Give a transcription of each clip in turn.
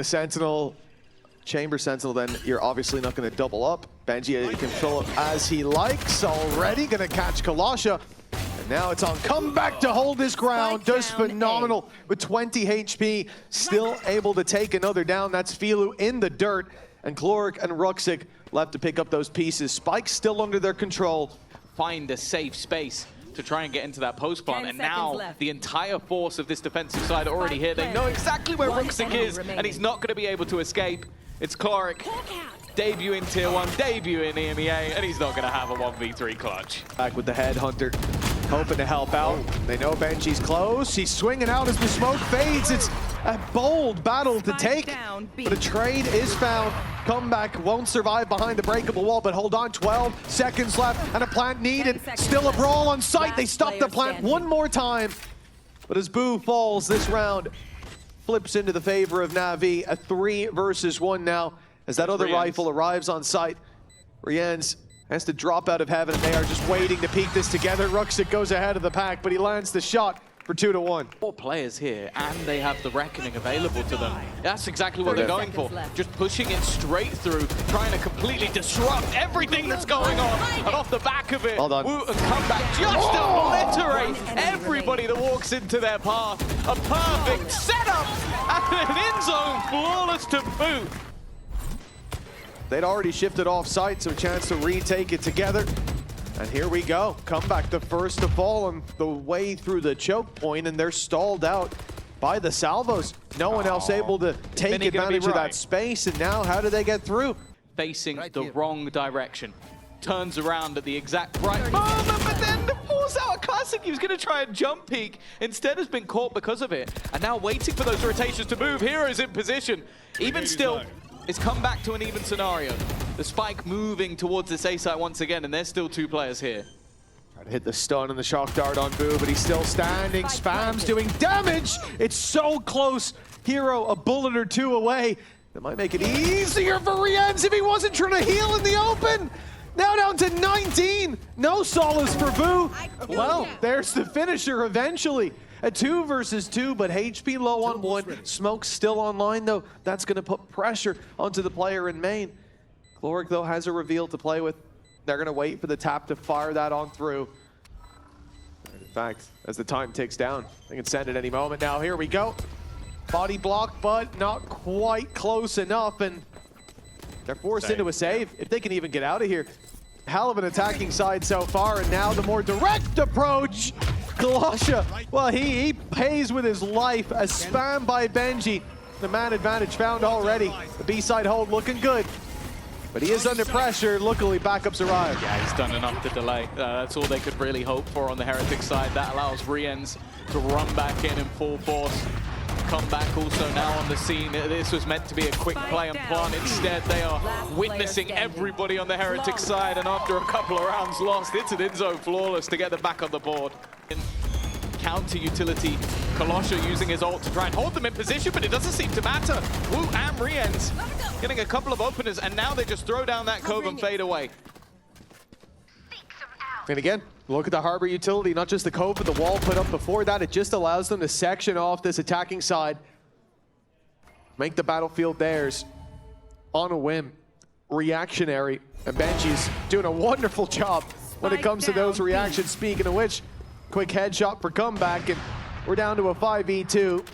The Sentinel, Chamber Sentinel, then you're obviously not going to double up. Benji can fill up as he likes. Already going to catch Kalosha. And now it's on comeback to hold his ground. Does phenomenal with 20 HP. Still able to take another down. That's Filu in the dirt. And Cloric and Ruxic left to pick up those pieces. Spike's still under their control. Find a safe space to try and get into that post plant, and now the entire force of this defensive side are already here. They know exactly where Ruxic is, and he's not going to be able to escape. It's Cloric, debut in Tier 1, debut in EMEA, and he's not going to have a 1v3 clutch. Back with the Headhunter, hoping to help out. They know Benji's close. He's swinging out as the smoke fades. It's a bold battle to take, but a trade is found. Comeback won't survive behind the breakable wall, but hold on, 12 seconds left, and a plant needed. Still a brawl on site. They stop the plant one more time. But as Boo falls, this round flips into the favor of Navi. A 3 versus 1 now, as that other rifle arrives on site. Rienz has to drop out of heaven, and they are just waiting to peek this together. Ruxic goes ahead of the pack, but he lands the shot for 2-1. 4 players here, and they have the Reckoning available to them. That's exactly what they're going for. Just pushing it straight through, trying to completely disrupt everything that's going on. And off the back of it, Wu and Comeback just obliterate everybody that walks into their path. A perfect setup, and an in-zone flawless to boot. They'd already shifted off site, so a chance to retake it together. And here we go. Comeback, the first to fall on the way through the choke point, and they're stalled out by the salvos. No one else able to take advantage of that space, and now how do they get through? Facing the wrong direction. Turns around at the exact right moment, but then pulls out a classic. He was going to try and jump peek. Instead has been caught because of it. And now waiting for those rotations to move. Heroes in position. Even still, it's come back to an even scenario. The Spike moving towards this A site once again, and there's still 2 players here. Trying to hit the stun and the shock dart on Boo, but he's still standing. Spam's doing damage. It's so close. Hero a bullet or 2 away. That might make it easier for Rienz if he wasn't trying to heal in the open. Now down to 19. No solace for Boo. Well, there's the finisher eventually. A 2 versus 2, but HP low on 1. Smoke's still online, though. That's going to put pressure onto the player in main. Cloric, though, has a reveal to play with. They're going to wait for the tap to fire that on through. In fact, as the time ticks down, they can send it any moment. Now, here we go. Body block, but not quite close enough, and they're forced into a save. If they can even get out of here. Hell of an attacking side so far, and now the more direct approach. Kalosha, well, he pays with his life. A spam by Benji. The man advantage found already. The B-side hold looking good. But he is under pressure. Luckily, backups arrive. Yeah, he's done enough to delay. That's all they could really hope for on the Heretics side. That allows Rienz to run back in full force. Comeback also now on the scene. This was meant to be a quick play and plant. Instead, they are witnessing everybody on the Heretics side, and after a couple of rounds lost, it's an in-zone flawless to get them back on the board. Counter utility, Kalosha using his ult to try and hold them in position, but it doesn't seem to matter. Wu and Rienz getting a couple of openers, and now they just throw down that cove and fade away. And again, look at the harbor utility, not just the cove, but the wall put up before that. It just allows them to section off this attacking side, make the battlefield theirs on a whim. Reactionary, and Benji's doing a wonderful job when it comes to those reactions. Speaking of which, quick headshot for Comeback, and we're down to a 5v2.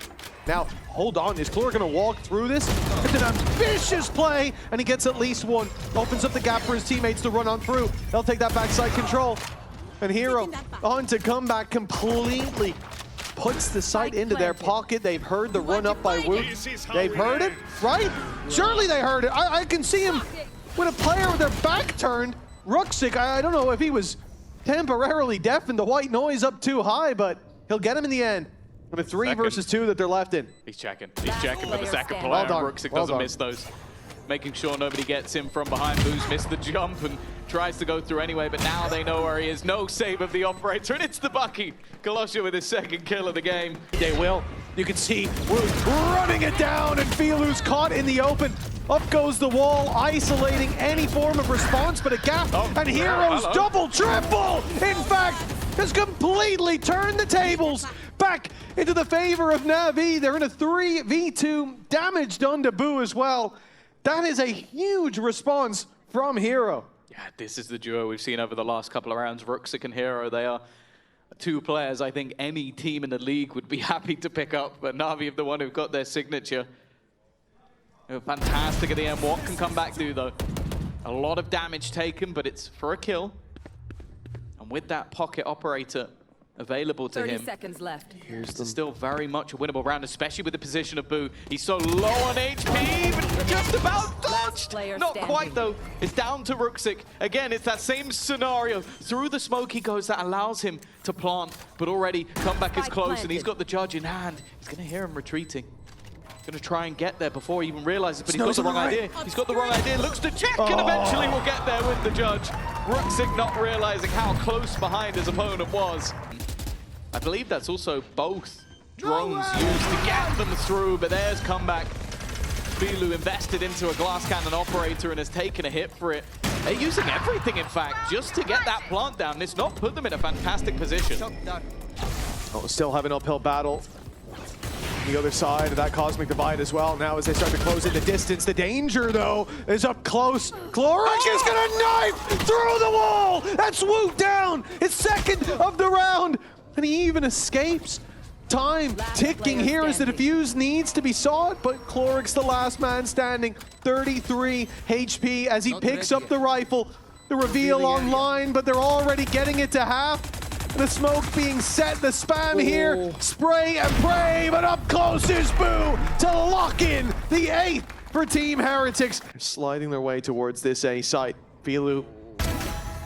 Now, hold on, is Cloric gonna walk through this? It's an ambitious play, and he gets at least 1. Opens up the gap for his teammates to run on through. They'll take that backside control. And Hero on to Comeback, completely puts the sight into their pocket. They've heard the run up by Wu. They've heard it, right? Surely they heard it. I can see him with a player with their back turned. Ruxic, I don't know if he was temporarily deafened, the white noise up too high, but he'll get him in the end. And a 3 versus 2 that they're left in. He's checking for the second player. Ruxic doesn't miss those. Making sure nobody gets him from behind. Boo's missed the jump and tries to go through anyway, but now they know where he is. No save of the operator, and it's the Bucky. Kalosha with his 2nd kill of the game. They will. You can see Wu running it down, and Filu's caught in the open. Up goes the wall, isolating any form of response, but a gap, and Heroes double, triple! In fact, has completely turned the tables. back into the favor of Navi. They're in a 3v2, damage done to Boo as well. That is a huge response from Hero. Yeah, this is the duo we've seen over the last couple of rounds. Ruxic and Hero, they are two players I think any team in the league would be happy to pick up, but Navi are the one who've got their signature. They were fantastic at the end. What can come back do though? A lot of damage taken, but it's for a kill. And with that pocket operator available to 30 him, seconds left. it's still very much a winnable round, especially with the position of Boo. He's so low on HP, but just about dodged. Not quite though. It's down to Ruxic. Again, it's that same scenario. Through the smoke he goes, that allows him to plant, but already comeback is close, and he's got the judge in hand. He's gonna hear him retreating. Gonna try and get there before he even realizes, but he's got the wrong idea. He's got the wrong idea, looks to check, and eventually will get there with the judge. Ruxic not realizing how close behind his opponent was. I believe that's also both drones used to get them through, but there's comeback. Filu invested into a glass cannon operator and has taken a hit for it. They're using everything, in fact, just to get that plant down. It's not put them in a fantastic position. Oh, still have an uphill battle. The other side of that cosmic divide as well. Now as they start to close in the distance, the danger though is up close. Chlorix is gonna knife through the wall. That's Woot down. His second of the round, and he even escapes. Time ticking here as the defuse needs to be sought, but Chlorix the last man standing. 33 HP as he picks up the rifle. The reveal online, but they're already getting it to half. The smoke being set, the spam here, spray and pray, but up close is Boo to lock in the 8th for Team Heretics. Sliding their way towards this A site. Filu,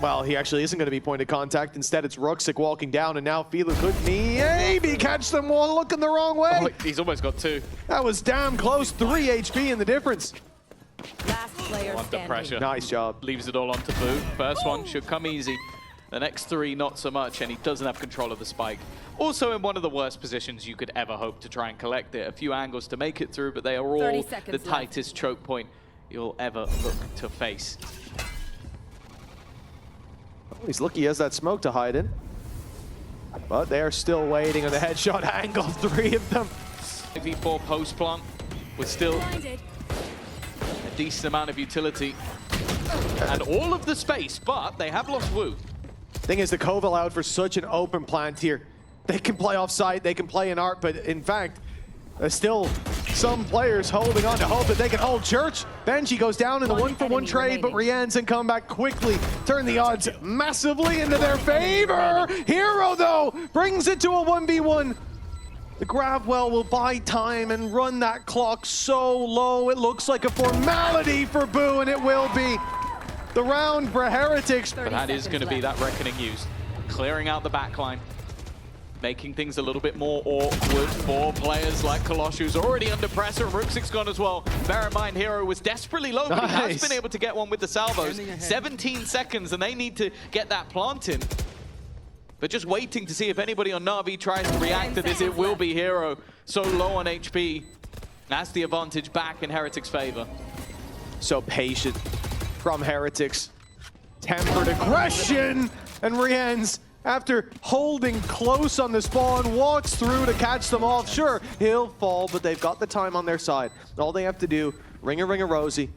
well, he actually isn't going to be point of contact. Instead, it's Ruxic walking down, and now Filu could maybe catch them one looking the wrong way. Oh, he's almost got 2. That was damn close, 3 HP in the difference. Last player Under standing. pressure. Nice job. Leaves it all onto Boo. First one should come easy. The next 3, not so much, and he doesn't have control of the spike. Also in one of the worst positions you could ever hope to try and collect it. A few angles to make it through, but they are all the tightest choke point you'll ever look to face. Oh, he's lucky he has that smoke to hide in. But they're still waiting on the headshot angle, 3 of them. V4 post plant with still a decent amount of utility. And all of the space, but they have lost Wu. Thing is, the Cove allowed for such an open plant here. They can play off-site, they can play in art, but in fact, there's still some players holding on to hope that they can hold church. Benji goes down in the 1-for-1 trade, but Rienz and come back quickly. Turn the odds massively into their favor. Hero, though, brings it to a 1v1. The Gravwell will buy time and run that clock so low, it looks like a formality for Boo, and it will be. The round for Heretics. But that is going to be that reckoning used. Clearing out the backline. Making things a little bit more awkward for players like Kolosh, who's already under pressure, and Ruxic's gone as well. Bear in mind, Hero was desperately low, but he has been able to get one with the salvos. 17 seconds, and they need to get that plant in. But just waiting to see if anybody on Navi tries to react to this. It will be Hero, so low on HP. That's the advantage back in Heretics' favor. So patient from Heretics. Tempered aggression, and Rienz, after holding close on the spawn, walks through to catch them off. Sure, he'll fall, but they've got the time on their side. All they have to do, ring a Rosie.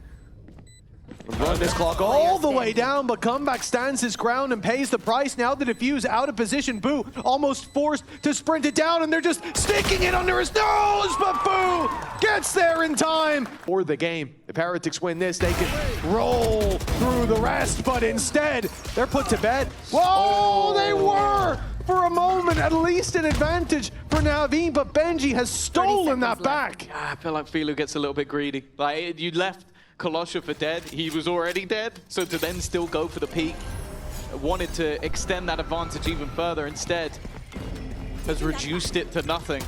Run this clock all the way down, but Comeback stands his ground and pays the price. Now the defuse out of position. Boo almost forced to sprint it down, and they're just sticking it under his nose, but Boo gets there in time for the game. If Heretics win this, they can roll through the rest, but instead, they're put to bed. Whoa, they were! For a moment, at least an advantage for Navi, but Benji has stolen that back. I feel like Filu gets a little bit greedy. Like, you left Kolosha for dead, he was already dead, so to then still go for the peak, wanted to extend that advantage even further, instead has reduced it to nothing.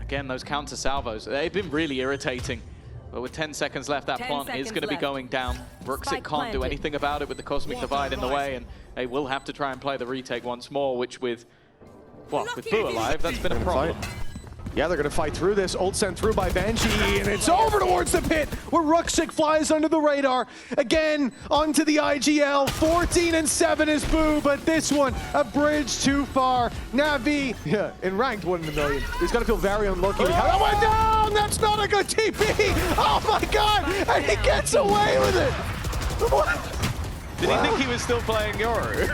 Again, those counter salvos, they've been really irritating, but with 10 seconds left, that plant is going to be going down. Ruxic can't do anything about it with the Cosmic Divide in the way, and they will have to try and play the retake once more, which with Boo alive, that's been a problem. Yeah, they're gonna fight through this. Ult sent through by Banshee, and it's over towards the pit, where Ruxic flies under the radar. Again, onto the IGL. 14-7 is Boo, but this one, a bridge too far. Navi, yeah, in ranked 1 in a million. He's gonna feel very unlucky. That went down! That's not a good TP! Oh my god! And he gets away with it! What? Did he think he was still playing Yoru?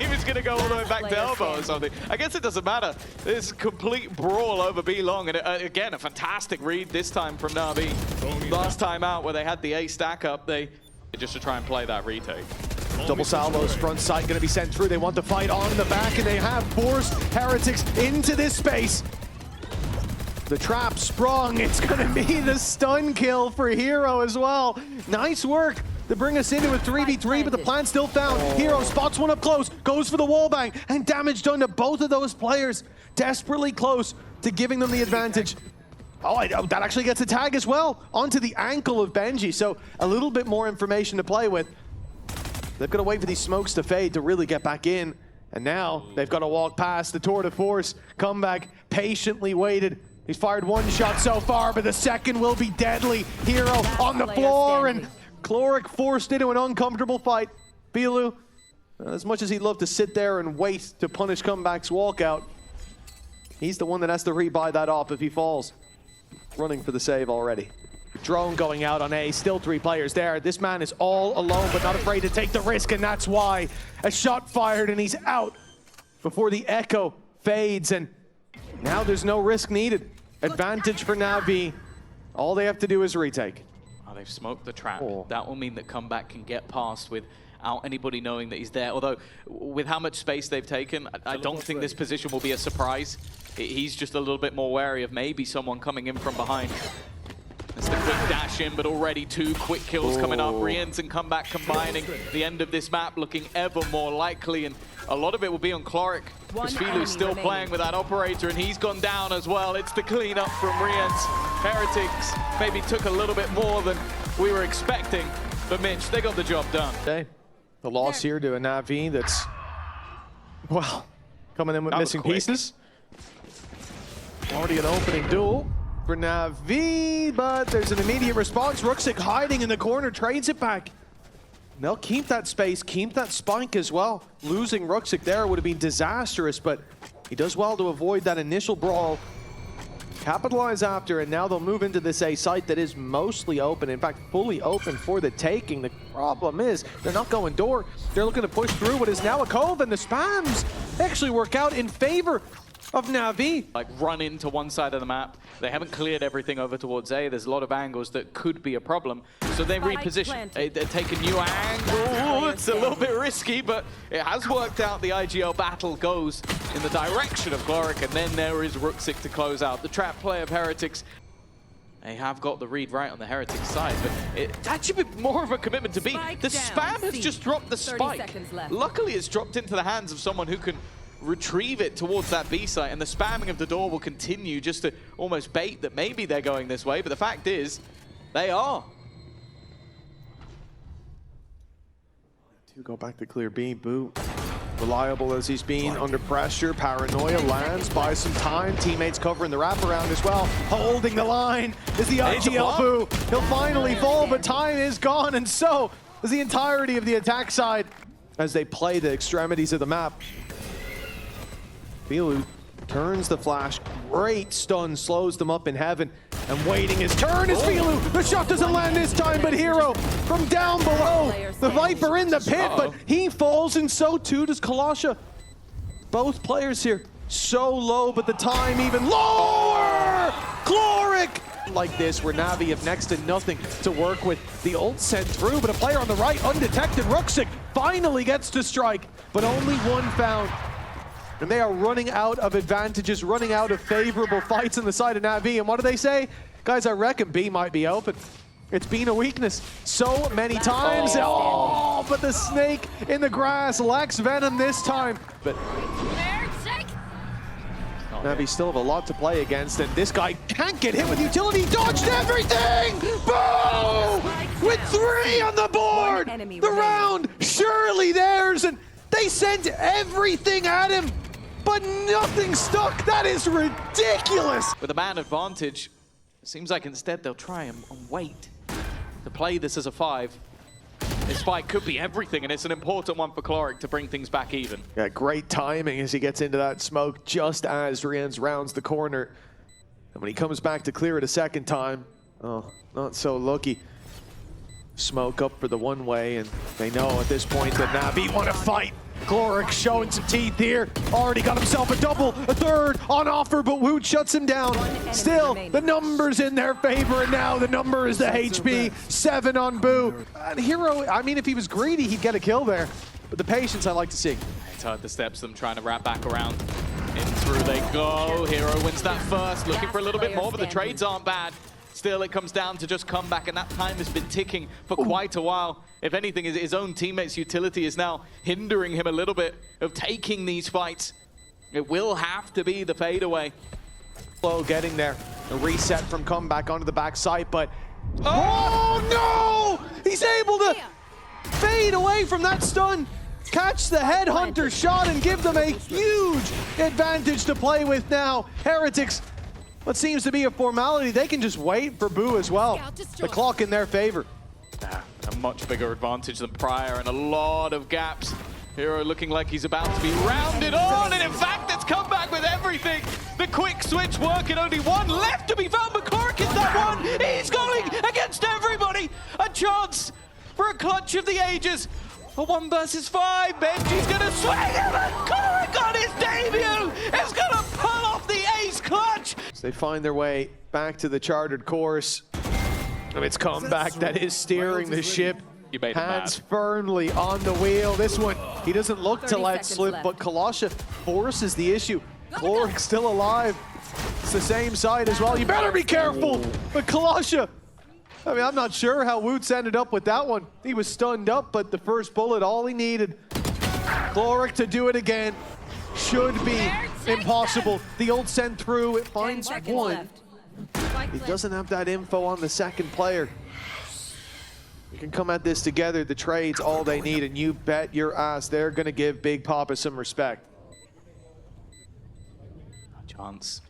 He was going to go all the way back to elbow or something. I guess it doesn't matter. There's a complete brawl over B long. And again, a fantastic read this time from Navi. Last time out where they had the A stack up, they just to try and play that retake. Double salvos, front sight going to be sent through. They want to fight on the back, and they have forced Heretics into this space. The trap sprung. It's going to be the stun kill for Hero as well. Nice work to bring us into a 3v3, but the plan still found. Hero spots one up close, goes for the wallbang, and damage done to both of those players. Desperately close to giving them the advantage. Oh, that actually gets a tag as well onto the ankle of Benji, so a little bit more information to play with. They've got to wait for these smokes to fade to really get back in, and now they've got to walk past the tour de force. Comeback, patiently waited. He's fired one shot so far, but the second will be deadly. Hero on the floor, and Chloric forced into an uncomfortable fight. Bilu, as much as he'd love to sit there and wait to punish Comeback's walkout, he's the one that has to rebuy that off if he falls. Running for the save already. Drone going out on A, still 3 players there. This man is all alone, but not afraid to take the risk, and that's why. A shot fired and he's out before the echo fades, and now there's no risk needed. Advantage for Navi. All they have to do is retake. Oh, they've smoked the trap. That will mean that Comeback can get past without anybody knowing that he's there. Although, with how much space they've taken, I don't think this position will be a surprise. He's just a little bit more wary of maybe someone coming in from behind. It's the quick dash in, but already 2 quick kills coming up. Riens and Comeback combining. The end of this map looking ever more likely, and a lot of it will be on Chloric. Filu's still playing with that operator, and he's gone down as well. It's the cleanup from Riens. Heretics maybe took a little bit more than we were expecting, but Mitch, they got the job done. Okay. The loss here to a Navi that's, well, coming in with missing pieces. Already an opening duel for Navi, but there's an immediate response. Ruxic hiding in the corner, trades it back. They'll keep that space, keep that spike as well. Losing Ruxic there would have been disastrous, but he does well to avoid that initial brawl. Capitalize after, and now they'll move into this A site that is mostly open, in fact, fully open for the taking. The problem is, they're not going door. They're looking to push through what is now a cove, and the spams actually work out in favor of Navi. Like run into one side of the map. They haven't cleared everything over towards A. There's a lot of angles that could be a problem. So they reposition. They take a new angle. It's a little bit risky, but it has worked out. The IGL battle goes in the direction of Chloric, and then there is Ruxic to close out. The trap play of Heretics. They have got the read right on the Heretics side, but it's actually more of a commitment to B. The spam has just dropped the spike. Luckily, it's dropped into the hands of someone who can retrieve it towards that B site, and the spamming of the door will continue just to almost bait that maybe they're going this way, but the fact is, they are. To go back to clear B, Boo. Reliable as he's been, under pressure, paranoia lands, buys some time, teammates covering the wraparound as well, holding the line is the IGL Boo. He'll finally fall, but time is gone, and so is the entirety of the attack side as they play the extremities of the map. Bilu turns the flash, great stun, slows them up in heaven, and waiting his turn is Bilu. The shot doesn't land this time, but Hero from down below. The Viper in the pit, but he falls, and so too does Kalasha. Both players here so low, but the time even lower. Chloric! Like this, where Navi have next to nothing to work with. The ult sent through, but a player on the right, undetected. Ruxic finally gets to strike, but only one found. And they are running out of advantages, running out of favorable fights on the side of Navi. And what do they say? Guys, I reckon B might be open. It's been a weakness so many times. Oh, but the snake in the grass lacks venom this time. But Navi still have a lot to play against, and this guy can't get hit with utility. Dodged everything! Boom! With 3 on the board! The round surely theirs, and they sent everything at him. but nothing stuck. That is ridiculous. With a man advantage, it seems like instead they'll try and wait to play this as a 5. This fight could be everything, and it's an important one for Cloric to bring things back even. Yeah, great timing as he gets into that smoke just as Riens rounds the corner. And when he comes back to clear it a second time, oh, not so lucky. Smoke up for the one way, and they know at this point that Navi want to fight. Cloric showing some teeth here. Already got himself a double, a third on offer, but Woot shuts him down. Still, the numbers in their favor, and now the number is the HP. 7 on Boo. And Hero, I mean, if he was greedy, he'd get a kill there. But the patience I like to see. It's hard the steps, them trying to wrap back around. In through they go. Hero wins that first, looking for a little bit more, but the trades aren't bad. Still, it comes down to just comeback, and that time has been ticking for quite a while. If anything, his own teammate's utility is now hindering him a little bit of taking these fights. It will have to be the fadeaway. Flow getting there. A reset from comeback onto the backside, but... Oh no! He's able to fade away from that stun, catch the headhunter shot, and give them a huge advantage to play with now. Heretics, what seems to be a formality, they can just wait for Boo as well. The clock in their favor. A much bigger advantage than prior, and a lot of gaps. Hero looking like he's about to be rounded on, and in fact, it's come back with everything. The quick switch working, only one left to be found, but Cloric is that one. He's going against everybody. A chance for a clutch of the ages. A 1 versus 5, Benji's gonna swing him, and Cloric on his debut is gonna pull off the ace clutch. So they find their way back to the chartered course. And it's comeback that is steering the ship. Hands firmly on the wheel. This one, he doesn't look to let slip, but Kalasha forces the issue. Cloric still alive. It's the same side as well. You better be careful. But Kalasha, I mean, I'm not sure how Woots ended up with that one. He was stunned up, but the first bullet, all he needed. Cloric to do it again should be impossible. The ult sent through, it finds one. He doesn't have that info on the second player. You can come at this together. The trade's all they need, and you bet your ass they're going to give Big Papa some respect. A chance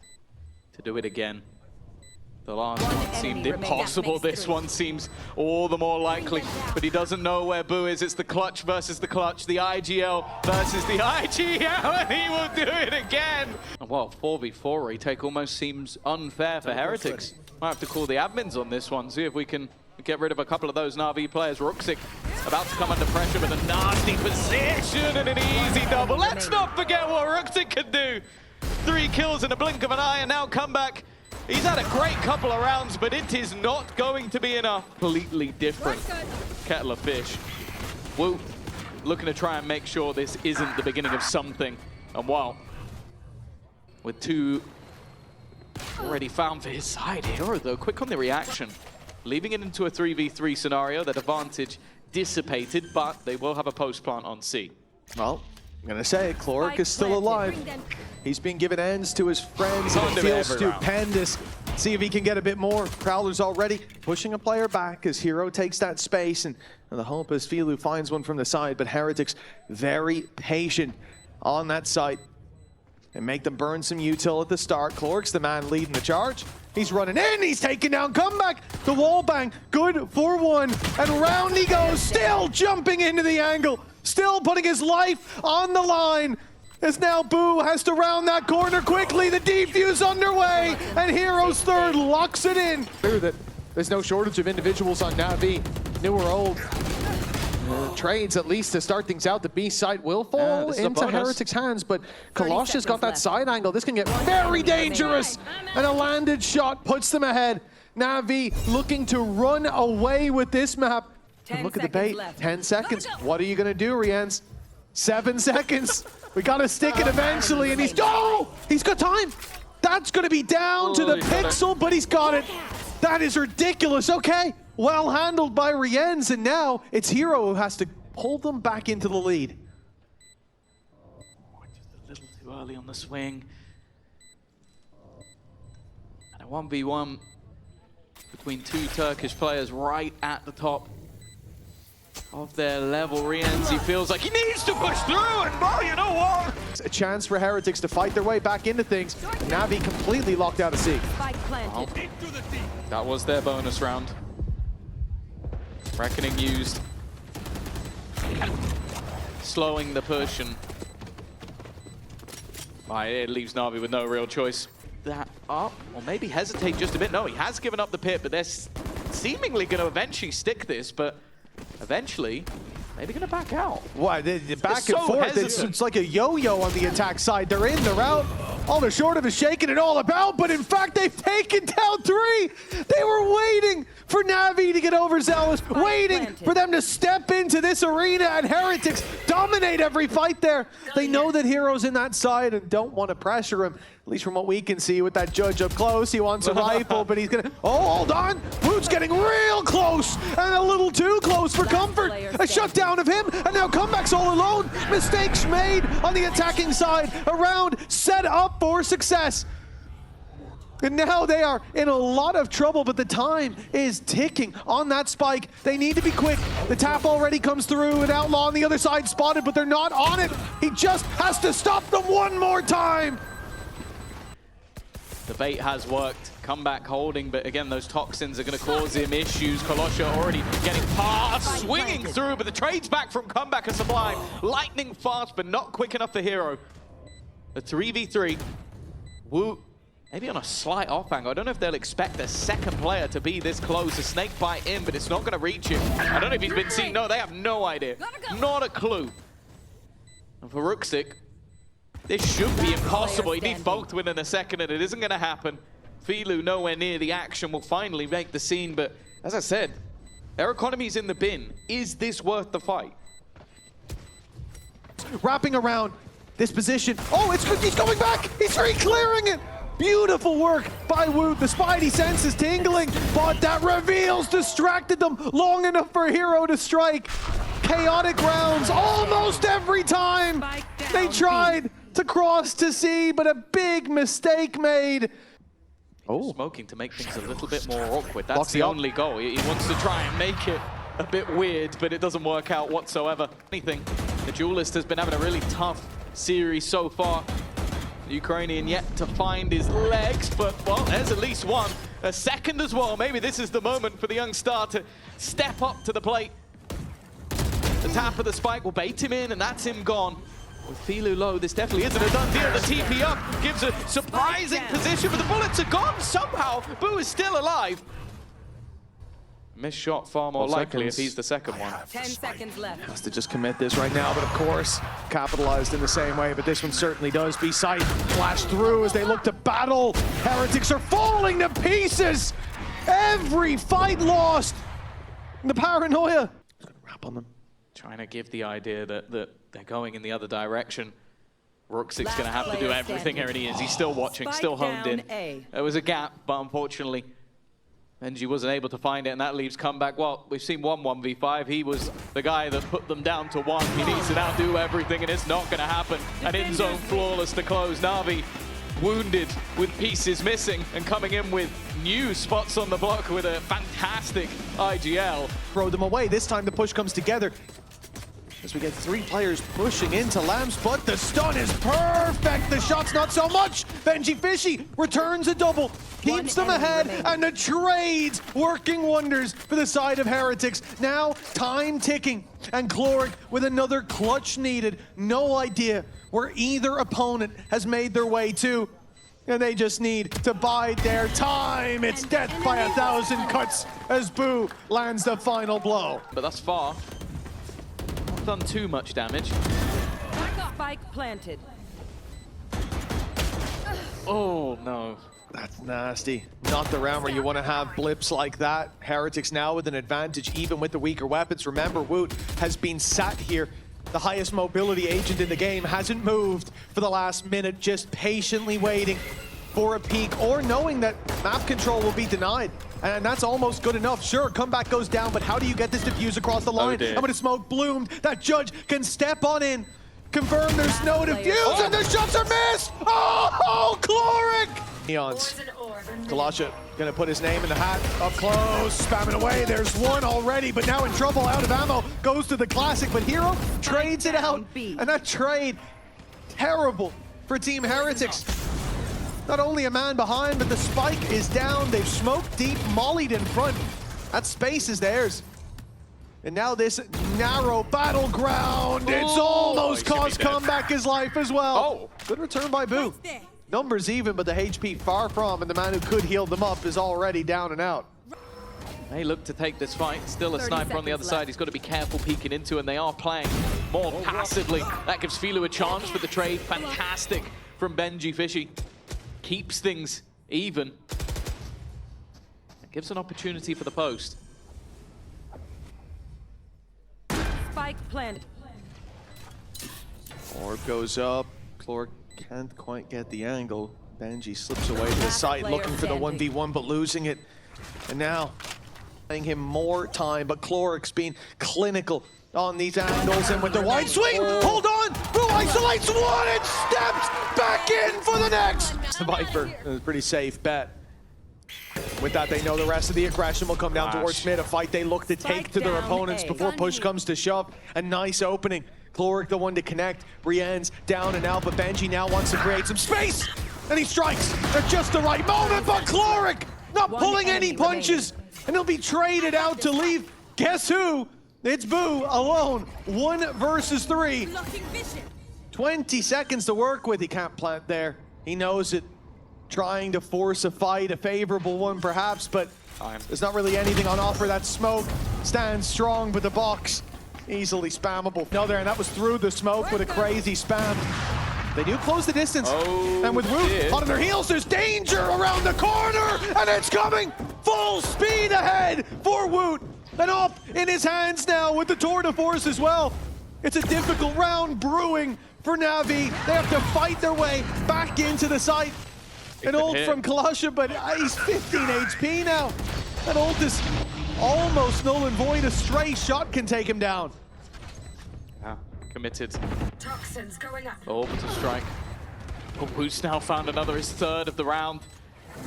to do it again. The last one seemed impossible. This one seems all the more likely, but he doesn't know where Boo is. It's the clutch versus the clutch, the IGL versus the IGL, and he will do it again. And well, 4v4 retake almost seems unfair for Heretics. Might have to call the admins on this one, see if we can get rid of a couple of those Navi players. Ruxic about to come under pressure with a nasty position and an easy double. Let's not forget what Ruxic can do. 3 kills in a blink of an eye, and now comeback. He's had a great couple of rounds, but it is not going to be enough. Completely different kettle of fish. Woo, looking to try and make sure this isn't the beginning of something. And wow, with 2 already found for his side, Hero though, quick on the reaction. Leaving it into a 3v3 scenario, that advantage dissipated, but they will have a post plant on C. Well, I'm gonna say it, Cloric is still alive. He's been giving ends to his friends, and it feels stupendous. See if he can get a bit more. Prowler's already pushing a player back as Hero takes that space, and the hope is Filu finds one from the side, but Heretics very patient on that site. And make them burn some util at the start. Cloric's the man leading the charge. He's running in, he's taking down comeback. The wall bang, good for 1, and round he goes, still jumping into the angle, still putting his life on the line. As now Boo has to round that corner quickly, the defuse underway, and Hero's third locks it in. Clear that there's no shortage of individuals on Navi, new or old. Trades at least to start things out. The B side will fall into Heretics' hands, but Kalasha's got that side angle. This can get very dangerous, and a landed shot puts them ahead. Navi looking to run away with this map. And look at the bait, 10 seconds. What are you gonna do, Riens? 7 seconds. We gotta stick it eventually, and he's got time. That's gonna be down to the pixel, but he's got it. That is ridiculous. Okay, well handled by Riens, and now it's Hero who has to pull them back into the lead. Just a little too early on the swing. And a 1v1 between 2 Turkish players right at the top of their level. Riens, he feels like he needs to push through, and well, you know what? Heretics, a chance for Heretics to fight their way back into things. Navi completely locked out of C. Spike planted. That was their bonus round. Reckoning used. Slowing the push, and it leaves Navi with no real choice. That up, or maybe hesitate just a bit. No, he has given up the pit, but they're seemingly going to eventually stick this, but eventually, maybe going to back out. Why? Back and forth. It's like a yo-yo on the attack side. They're in, they're out. All the short of is shaking it all about, but in fact, they've taken down 3. They were waiting for Navi to get overzealous, waiting for them to step into this arena, and Heretics dominate every fight there. They know that Hero's in that side and don't want to pressure him, at least from what we can see with that judge up close. He wants a rifle, but he's gonna, oh, hold on. Woot's getting real close, and a little too close for comfort. A shutdown of him, and now Comeback's all alone. Mistakes made on the attacking side. A round set up for success. And now they are in a lot of trouble, but the time is ticking on that spike. They need to be quick. The tap already comes through, and Outlaw on the other side spotted, but they're not on it. He just has to stop them one more time. The bait has worked. Comeback holding, but again, those toxins are going to cause him issues. Kolosha already getting past, swinging through, but the trades back from Comeback are sublime. Lightning fast, but not quick enough for Hero. The 3v3. Woot, maybe on a slight off angle. I don't know if they'll expect a second player to be this close. A snake bite in, but it's not going to reach him. I don't know if he's been seen. No, they have no idea. Not a clue. And for Ruxic, this should be impossible. He needs both within a second, and it isn't going to happen. Filu nowhere near the action, will finally make the scene, but as I said, their economy's in the bin. Is this worth the fight? Wrapping around this position. Oh, he's going back! He's clearing it! Beautiful work by Woot. The Spidey sense is tingling, but that reveals distracted them long enough for Hero to strike. Chaotic rounds almost every time. They tried to cross to C, but a big mistake made. Oh, smoking to make things a little bit more awkward. That's the only goal. He wants to try and make it a bit weird, but it doesn't work out whatsoever. Anything, the Duelist has been having a really tough series so far. The Ukrainian yet to find his legs, but, well, there's at least one. A second as well. Maybe this is the moment for the young star to step up to the plate. The tap of the spike will bait him in, and that's him gone. With Filu low, this definitely isn't a done deal. The TP up gives a surprising position, but the bullets are gone somehow. Boo is still alive. Missed shot far more likely if he's the second one. 10 seconds left. Has to just commit this right now, but of course, capitalized in the same way, but this one certainly does. B-side flash through as they look to battle. Heretics are falling to pieces. Every fight lost. The paranoia. He's gonna wrap on them. Trying to give the idea that they're going in the other direction. Ruxic's going to have to do everything. Here he is. He's still watching, still honed in. There was a gap, but unfortunately, Benji wasn't able to find it, and that leaves Comeback. Well, we've seen 1v5. He was the guy that put them down to 1. He needs to now do everything, and it's not going to happen. An in-zone flawless to close. Navi wounded with pieces missing and coming in with new spots on the block with a fantastic IGL. Throw them away. This time the push comes together. As we get 3 players pushing into Lambs, but the stun is perfect. The shot's not so much. Benji Fishy returns a double, keeps them ahead, and the trades working wonders for the side of Heretics. Now, time ticking, and Cloric with another clutch needed. No idea where either opponent has made their way to, and they just need to bide their time. It's death by 1,000 cuts as Boo lands the final blow. But thus far, done too much damage. Spike planted. Oh no. That's nasty. Not the round where you want to have blips like that. Heretics now with an advantage, even with the weaker weapons. Remember, Woot has been sat here. The highest mobility agent in the game hasn't moved for the last minute, just patiently waiting for a peek, or knowing that map control will be denied. And that's almost good enough. Sure, Comeback goes down, but how do you get this diffuse across the line? And when the smoke bloomed, that judge can step on in, confirm there's no diffuse, and the shots are missed! Oh, Cloric! Neons. Kolosha gonna put his name in the hat, up close, spamming away. There's one already, but now in trouble, out of ammo, goes to the classic, but Hero trades it out, and that trade terrible for Team Heretics. Not only a man behind, but the spike is down. They've smoked deep, mollied in front. That space is theirs. And now this narrow battleground, it's almost cost comeback his life as well. Oh. Good return by Boo. Numbers even, but the HP far from, and the man who could heal them up is already down and out. They look to take this fight. Still a sniper on the other side. He's got to be careful peeking into, and they are playing more passively. That gives Filu a chance for the trade. Fantastic from Benji Fishy. Keeps things even. It gives an opportunity for the post. Spike planted. Orb goes up. Chlor can't quite get the angle. Benji slips away to the side, looking for the 1v1, but losing it. And now, playing him more time, but Chloric's being clinical on these angles, and with the wide swing, hold on! Boo isolates one and steps back in for the next! The Viper, a pretty safe bet. With that, they know the rest of the aggression will come down towards mid, a fight they look to take to their opponents before push comes to shove. A nice opening. Chloric the one to connect. Brienne's down and out, but Benji now wants to create some space! And he strikes at just the right moment, but Chloric not pulling any punches! And he'll be traded out to leave. Guess who? It's Boo alone. 1 versus 3. 20 seconds to work with. He can't plant there. He knows it. Trying to force a fight, a favorable one perhaps, but there's not really anything on offer. That smoke stands strong, but the box easily spammable. No, there, and that was through the smoke with a crazy spam. They do close the distance. And with Woot on their heels, there's danger around the corner, and it's coming full speed ahead for Woot. And up in his hands now with the tour de force as well. It's a difficult round brewing for Navi. They have to fight their way back into the site. An ult from Kalasha, but he's 15 HP now. That ult is almost null and void. A stray shot can take him down. Committed. Toxins going up. Orbital strike. Woot's now found another, his third of the round.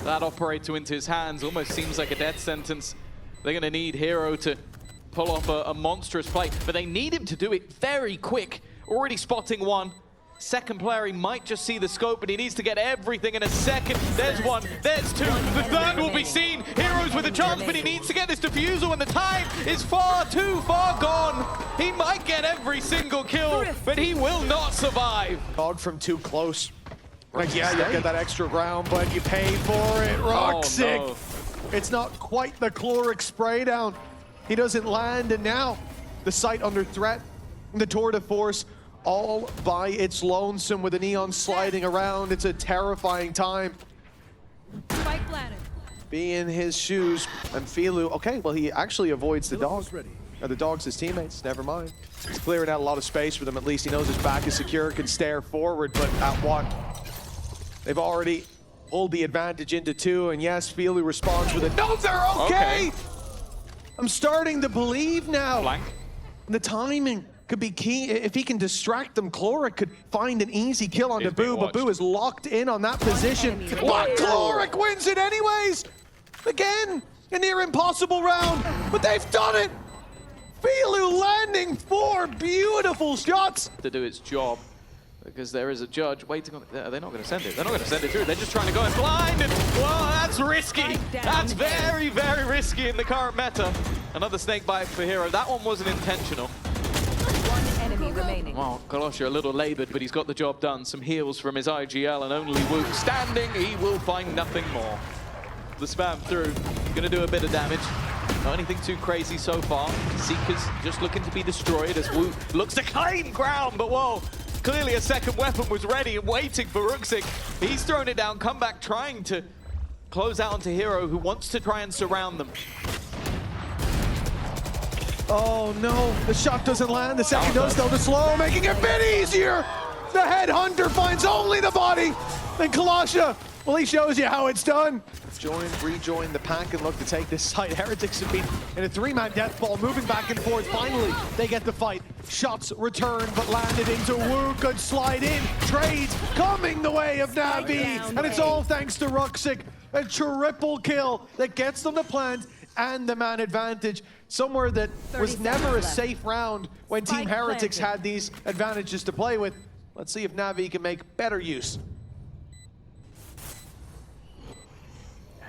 That operator into his hands almost seems like a death sentence. They're going to need Hero to pull off a monstrous play, but they need him to do it very quick. Already spotting one. Second player, he might just see the scope, but he needs to get everything in a second. There's one, there's two, the third will be seen. Heroes with a chance, but he needs to get this defusal, and the time is far too far gone. He might get every single kill, but he will not survive. Dog from too close. Like, yeah, you'll get that extra round, but you pay for it. Roxic. Oh, no. It's not quite the Chloric spray down. He doesn't land, and now the site under threat. The tour de force all by its lonesome with the neon sliding around. It's a terrifying time. Spike planted. Be in his shoes. And Filu, okay, well, he actually avoids the dog. The dog's his teammates, never mind. He's clearing out a lot of space for them. At least he knows his back is secure, can stare forward, but at what? They've already pulled the advantage into 2, and yes, Filu responds with it. No, they're okay! I'm starting to believe now. Blank. The timing could be key. If he can distract them, Chloric could find an easy kill onto Boo, but Boo is locked in on that position. But Chloric wins it anyways! Again, a near impossible round, but they've done it! Filu landing 4 beautiful shots! To do its job, because there is a judge waiting on it. They're not going to send it. They're not going to send it through. They're just trying to go in blind, and well, that's risky. That's very, very risky in the current meta. Another snake bite for Hero. That one wasn't intentional. One enemy remaining. Well, Kalasha a little labored, but he's got the job done. Some heals from his IGL, and only Woot standing. He will find nothing more. The spam through, gonna do a bit of damage. Not anything too crazy so far. Seekers just looking to be destroyed as Woot looks to claim ground, but whoa. Clearly a second weapon was ready and waiting for Ruxic. He's thrown it down, come back trying to close out onto Hero, who wants to try and surround them. Oh no, the shot doesn't land. The second does though, the slow, making it a bit easier. The headhunter finds only the body. And Kalasha, well, he shows you how it's done. Rejoin the pack and look to take this site. Heretics have been in a 3-man death ball, moving back and forth. Finally, they get the fight. Shots returned, but landed into Wu. Could slide in. Trades coming the way of Navi. And it's all thanks to Ruxic. A triple kill that gets them the plant and the man advantage. Somewhere that was never a safe round when Team Heretics had these advantages to play with. Let's see if Navi can make better use.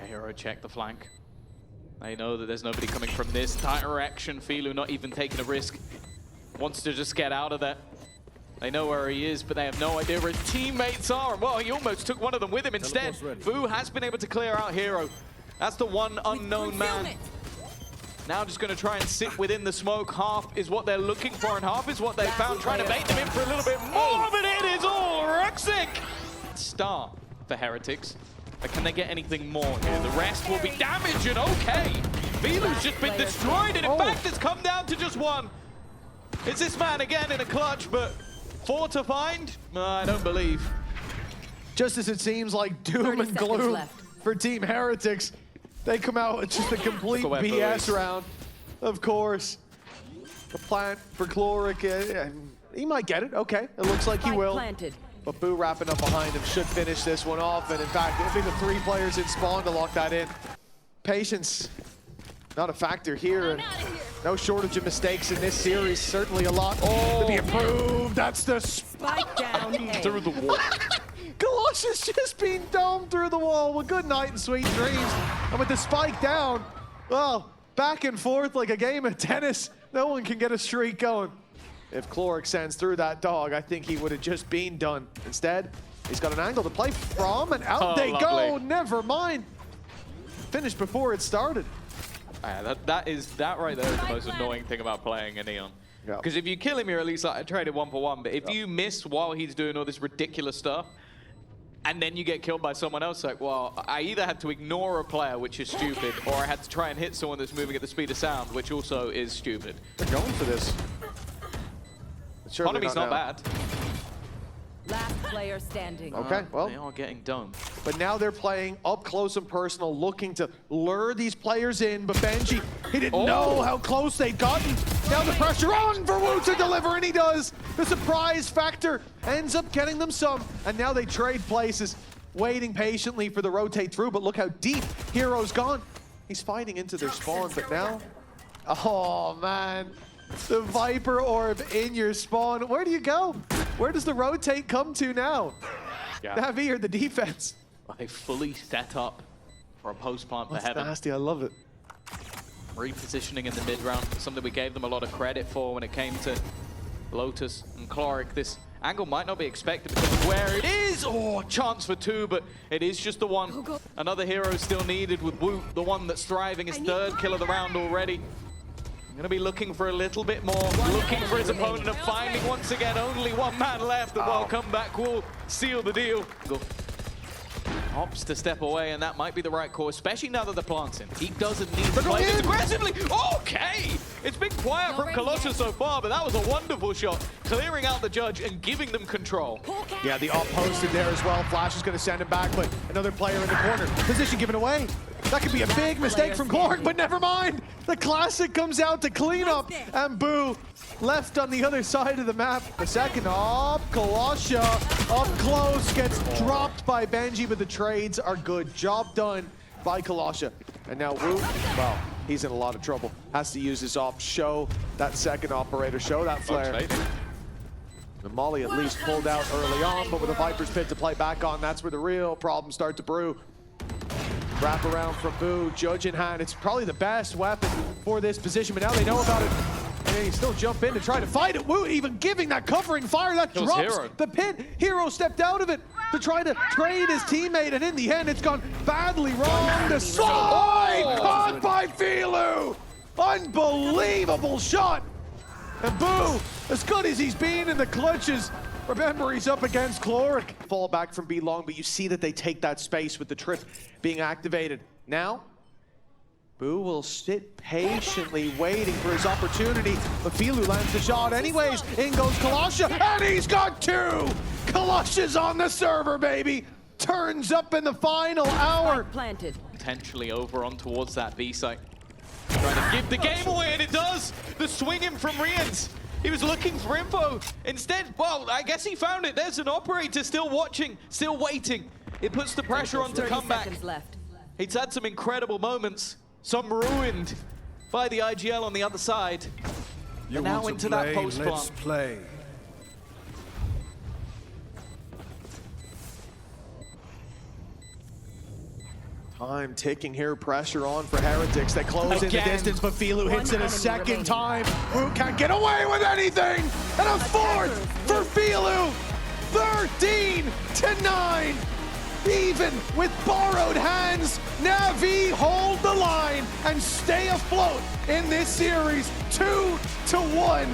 Hero check the flank. They know that there's nobody coming from this direction. Filu not even taking a risk. Wants to just get out of there. They know where he is, but they have no idea where his teammates are. And well, he almost took one of them with him instead. Boo has been able to clear out Hero. That's the one unknown man. Now just going to try and sit within the smoke. Half is what they're looking for, and half is what they found. Trying to bait them in for a little bit more, but it is all Rexic. Start for Heretics. But can they get anything more here? The rest will be damage, and okay. Filu's just been destroyed, and in fact, it's come down to just one. It's this man again in a clutch, but 4 to find? I don't believe. Just as it seems like doom and gloom for Team Heretics, they come out with just a complete BS round. Of course, the plant for Chloric, he might get it. Okay, it looks like he will. But Boo wrapping up behind him should finish this one off. And in fact, it'll be the 3 players in spawn to lock that in. Patience, not a factor here. And no shortage of mistakes in this series. Certainly a lot to be improved. That's the Spike down through the wall. Colossus just being domed through the wall. Well, good night and sweet dreams. And with the spike down, well, back and forth like a game of tennis. No one can get a streak going. If Chloric sends through that dog, I think he would have just been done. Instead, he's got an angle to play from, and out they go. Never mind. Finished before it started. That right there is the most annoying thing about playing a Neon. Because if you kill him, you're at least like, traded 1-for-1. But if you miss while he's doing all this ridiculous stuff, and then you get killed by someone else, like, well, I either had to ignore a player, which is stupid, or I had to try and hit someone that's moving at the speed of sound, which also is stupid. They're going for this. Sure, Economy's not bad. Last player standing. Okay, well. They are getting domed. But now they're playing up close and personal, looking to lure these players in. But Benji, he didn't know how close they'd gotten. Now the pressure on for Wu to deliver, and he does. The surprise factor ends up getting them some. And now they trade places, waiting patiently for the rotate through. But look how deep Hero's gone. He's fighting into their spawn, but now, oh man. The Viper Orb in your spawn. Where do you go? Where does the rotate come to now? Navi or the defense? They fully set up for a post-plant for Heaven. Nasty, I love it. Repositioning in the mid-round, something we gave them a lot of credit for when it came to Lotus and Chloric. This angle might not be expected because of where it is. Oh, chance for 2, but it is just the one. Another hero still needed with Wu, the one that's thriving, his 3rd kill of the round already. Going to be looking for a little bit more, looking for his opponent and finding once again only one man left. The well comeback will seal the deal. Opts to step away, and that might be the right call, especially now that the plant's in. He doesn't need to play this aggressively. Okay! It's been quiet from Colossus so far, but that was a wonderful shot. Clearing out the judge and giving them control. Yeah, the op posted there as well. Flash is going to send him back, but another player in the corner. Position given away. That could be a big mistake from Chloric, but never mind. The classic comes out to clean up, and Boo left on the other side of the map. The second op, Colossia up close, gets dropped by Benji, but the trades are good. Job done by Colossia. And now Wu, well, he's in a lot of trouble. Has to use his op, show that second operator, show that flare. The Molly at least pulled out early on, but with a Viper's Pit to play back on, that's where the real problems start to brew. Wrap around from Boo, Judge in hand. It's probably the best weapon for this position, but now they know about it. And they still jump in to try to fight it. Woo even giving that covering fire that drops the pit. Hero stepped out of it to try to trade his teammate, and in the end, it's gone badly wrong. The slide caught by Filu. Unbelievable shot. And Boo, as good as he's been in the clutches, remember, he's up against Chloric. Fall back from B long, but you see that they take that space with the trip being activated. Now, Boo will sit patiently waiting for his opportunity, but Filu lands the shot anyways. In goes Colossia, and he's got 2! Colossia's on the server, baby! Turns up in the final hour. Planted. Potentially over on towards that B site. Trying to give the game away, and it does! The swing in from Rians. He was looking for info. Instead, well, I guess he found it. There's an operator still watching, still waiting. It puts the pressure on to come back. He's had some incredible moments, some ruined by the IGL on the other side. And now into that post plant. Let's play. Time ticking here, pressure on for Heretics. They close in the Again. distance, but Filu hits it a enemy second remaining. time. Who can't get away with anything? And a fourth for Filu. 13-9. Even with borrowed hands, Navi hold the line and stay afloat in this series. 2-1.